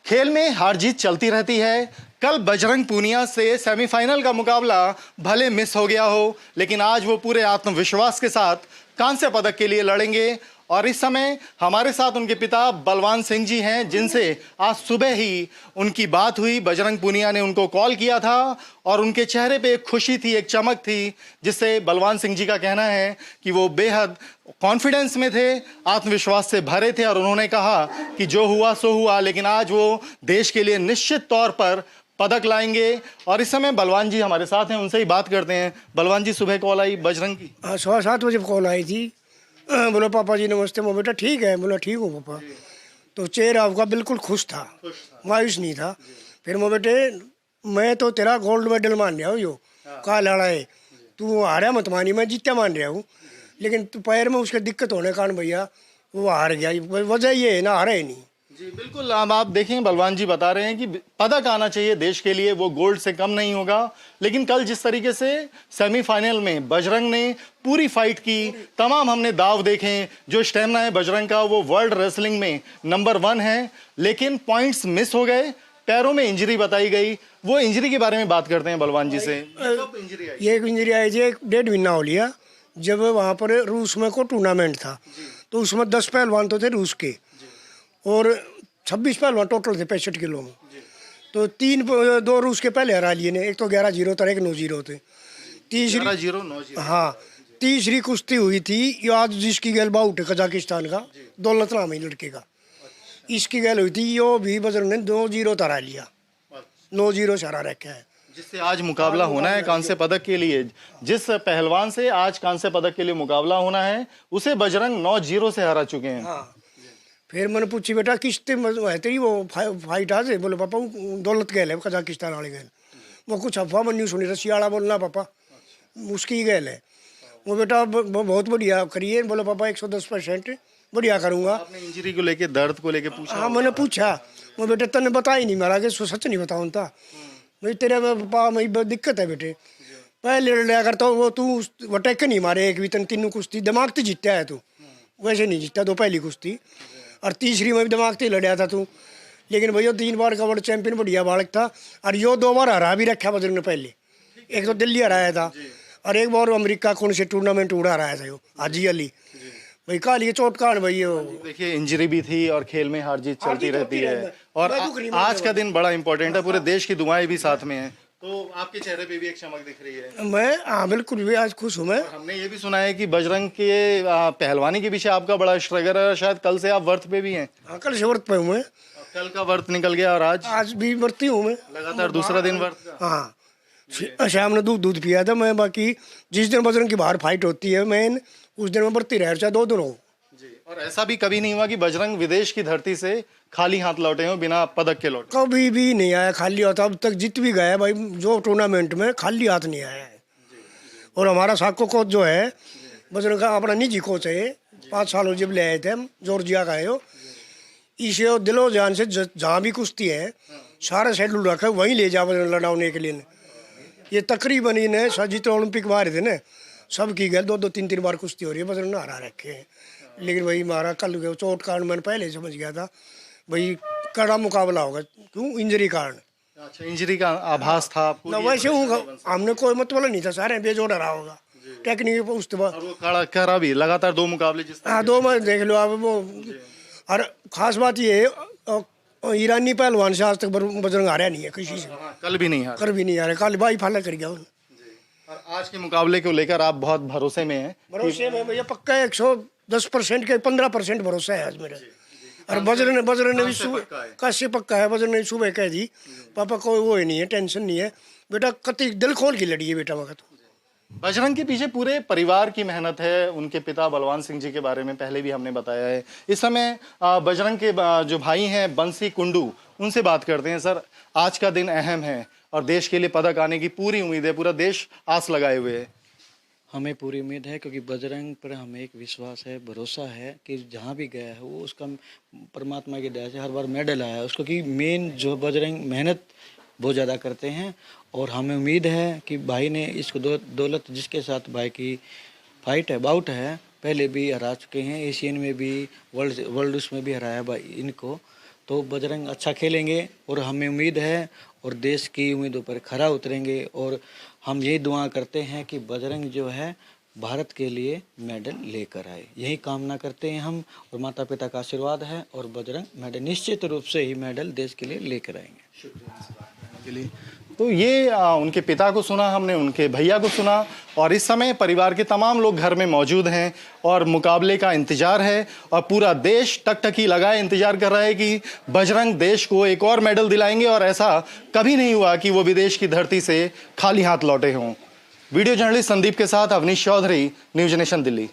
खेल में हार जीत चलती रहती है। कल बजरंग पूनिया से सेमीफाइनल का मुकाबला भले मिस हो गया हो, लेकिन आज वो पूरे आत्मविश्वास के साथ कांस्य पदक के लिए लड़ेंगे। और इस समय हमारे साथ उनके पिता बलवान सिंह जी हैं, जिनसे आज सुबह ही उनकी बात हुई। बजरंग पूनिया ने उनको कॉल किया था और उनके चेहरे पे एक खुशी थी, एक चमक थी, जिससे बलवान सिंह जी का कहना है कि वो बेहद कॉन्फिडेंस में थे, आत्मविश्वास से भरे थे। और उन्होंने कहा कि जो हुआ सो हुआ, लेकिन आज वो देश के लिए निश्चित तौर पर पदक लाएंगे। और इस समय बलवान जी हमारे साथ हैं, उनसे ही बात करते हैं। बलवान जी, सुबह कॉल आई बजरंग की? 7:15 कॉल आई थी। बोला पापा जी नमस्ते। मैं बेटा ठीक है। बोला ठीक हूँ पापा। तो चेहरा आपका बिल्कुल खुश था, मायूस नहीं था। फिर मैं बेटे, मैं तो तेरा गोल्ड मेडल मान रहा हूँ, यो कहा लड़ा है, तू हारा मत मानी, मैं जीता मान रहा हूँ। लेकिन तू पैर में उसके दिक्कत होने के कारण भैया वो हार गया। वजह ये है ना, हारा ही नहीं। जी बिल्कुल। अब आप देखें, बलवान जी बता रहे हैं कि पदक आना चाहिए देश के लिए, वो गोल्ड से कम नहीं होगा। लेकिन कल जिस तरीके से सेमीफाइनल में बजरंग ने पूरी फाइट की, तमाम हमने दाव देखे, जो स्टेमिना है बजरंग का वो वर्ल्ड रेसलिंग में नंबर 1 है। लेकिन पॉइंट्स मिस हो गए, पैरों में इंजरी बताई गई। वो इंजरी के बारे में बात करते हैं बलवान जी से। ये एक इंजरी आई थी, 1.5 महीना हो लिया। जब वहाँ पर रूस में को टूर्नामेंट था, तो उसमें 10 पहलवान तो थे रूस के, और 26 पहलवान टोटल थे 65 किलो में। तो 2 रूस के पहले हरा लिए ने, एक तो 11-0 था, एक 9-0 थे। तीसरी 11-0, 9-0। हाँ, तीसरी कुश्ती हुई थी ये आज, जिसकी गैल बाउट है कजाकिस्तान का, दौलत नाम है लड़के का। इसकी गैल हुई थी, यो भी बजरंग ने 2-0 हरा लिया, 9-0 से हरा रखा है। जिससे आज मुकाबला होना है कांस्य पदक के लिए, जिस पहलवान से आज कांस्य पदक के लिए मुकाबला होना है, उसे बजरंग 9-0 से हरा चुके हैं। हाँ। फिर मैंने पूछी बेटा किस्ते है तेरी वो फाइट आज? बोले पापा दौलत गैल है कजाकिस्तान वाले गैल। वो कुछ अफवाह मन नहीं सुनी, रसियाड़ा बोलना पापा उसकी गैल है। वो बेटा बहुत बढ़िया करिए। बोले पापा 110% बढ़िया करूँगा। आपने इंजरी को लेके, दर्द को लेके पूछा? हाँ, मैंने पूछा। वो बेटे तने बता ही नहीं मारा कि सच नहीं बताऊँ था भाई, तेरे पापा में दिक्कत है बेटे, पहले लड़ा करता वो तू वो टेक नहीं मारे एक भी तन, तीनों कुश्ती दिमाग से जीतता है तू, वैसे नहीं जीतता। 2 पहली कुश्ती और तीसरी में भी दिमाग से लड़ा था तू। लेकिन भैया 3 बार का वर्ल्ड चैंपियन बढ़िया बालक था, और यो 2 बार हरा भी रखा बजरंग ने। पहले एक तो दिल्ली हराया था, और एक बार अमेरिका कौन से टूर्नामेंट उड़ा रहा था यो हाजी अली भाई। काल ये चोट कान भाई। देखिए, इंजरी भी थी और खेल में हार जीत चलती रहती है। और आज का दिन बड़ा इंपॉर्टेंट है, पूरे देश की दुआएं भी साथ में हैं। तो आपके चेहरे पे भी एक चमक दिख रही है। मैं हाँ बिल्कुल भी आज खुश हूँ मैं। हमने ये भी सुना है कि बजरंग के पहलवानी के पीछे आपका बड़ा स्ट्रगल है, शायद कल से आप व्रत पे भी हैं। हाँ, कल से व्रत पे हूँ मैं। कल का व्रत निकल गया और आज भी व्रती हूँ मैं, लगातार दूसरा दिन व्रत का। हाँ, शाम ने दूध पिया था मैं। बाकी जिस दिन बजरंग की बाहर फाइट होती है मेन, उस दिन मैं व्रती रह, चाहे 2 दिन हो। और ऐसा भी कभी नहीं हुआ कि बजरंग विदेश की धरती से खाली हाथ लौटे हो, बिना पदक के लौटे? कभी भी नहीं आया खाली हाथ। अब तक जीत भी गया भाई, जो टूर्नामेंट में खाली हाथ नहीं आया है। और हमारा साको कोच जो है बजरंग का अपना निजी कोच है, 5 साल जब ले आए थे हम, जॉर्जिया का है वो। इसे दिलो जान से जहाँ भी कुश्ती है सारा शेड्यूल रखा है, वहीं ले जा बजरंग लड़ाने के लिए। ये तकरीबन इन्हें जितने ओलंपिक बाहर थे ना, सब की गए 2-2, 3-3 बार कुश्ती हो रही है, बजरंग ने हरा रखे हैं। लेकिन भाई हमारा कल चोट कारण मैंने पहले समझ गया था भाई कड़ा मुकाबला होगा। क्यों? इंजरी कारण। अच्छा, इंजरी का आभास था आपको? ना वैसे हूँ, हमने कोई मतलब नहीं था, सारे बेजोड़ रहा होगा टेक्निक उसके बाद। और वो कड़ा भी लगातार 2 मुकाबले जिस हाँ, 2 में देख लो आप वो। और खास बात ये है, ईरानी पहलवान से आज तक बजरंग हारा नहीं है किसी से। कल भी नहीं हारा? कर भी नहीं हारे, कल भाई फाला कर गया। और आज के मुकाबले को लेकर आप बहुत भरोसे में हैं? भरोसे में भैया पक्का है, 110% के 15% भरोसा है आज मेरा। और बजरंग ने भी सुबह कैसे पक्का है, बजरंग ने सुबह कह दी पापा कोई वो ही नहीं है, टेंशन नहीं है बेटा, कति दिल खोल के लड़ी है बेटा मगर। तो बजरंग के पीछे पूरे परिवार की मेहनत है। उनके पिता बलवान सिंह जी के बारे में पहले भी हमने बताया है। इस समय बजरंग के जो भाई हैं बंसी कुंडू, उनसे बात करते हैं। सर, आज का दिन अहम है और देश के लिए पदक आने की पूरी उम्मीद है, पूरा देश आस लगाए हुए है। हमें पूरी उम्मीद है, क्योंकि बजरंग पर हमें एक विश्वास है, भरोसा है कि जहाँ भी गया है वो उसका परमात्मा की दया से हर बार मेडल आया है उसको। कि मेन जो बजरंग मेहनत बहुत ज़्यादा करते हैं, और हमें उम्मीद है कि भाई ने इसको दौलत, जिसके साथ भाई की फाइट है, बाउट है, पहले भी हरा चुके हैं, एशियन में भी, वर्ल्ड उसमें भी हराया भाई इनको। तो बजरंग अच्छा खेलेंगे और हमें उम्मीद है और देश की उम्मीदों पर खरा उतरेंगे। और हम यही दुआ करते हैं कि बजरंग जो है भारत के लिए मेडल लेकर आए, यही कामना करते हैं हम। और माता पिता का आशीर्वाद है और बजरंग मेडल निश्चित रूप से ही मेडल देश के लिए लेकर आएंगे। तो ये उनके पिता को सुना हमने, उनके भैया को सुना, और इस समय परिवार के तमाम लोग घर में मौजूद हैं और मुकाबले का इंतजार है और पूरा देश टकटकी लगाए इंतजार कर रहा है कि बजरंग देश को एक और मेडल दिलाएंगे। और ऐसा कभी नहीं हुआ कि वो विदेश की धरती से खाली हाथ लौटे हों। वीडियो जर्नलिस्ट संदीप के साथ अवनीश चौधरी, न्यूज नेशन दिल्ली।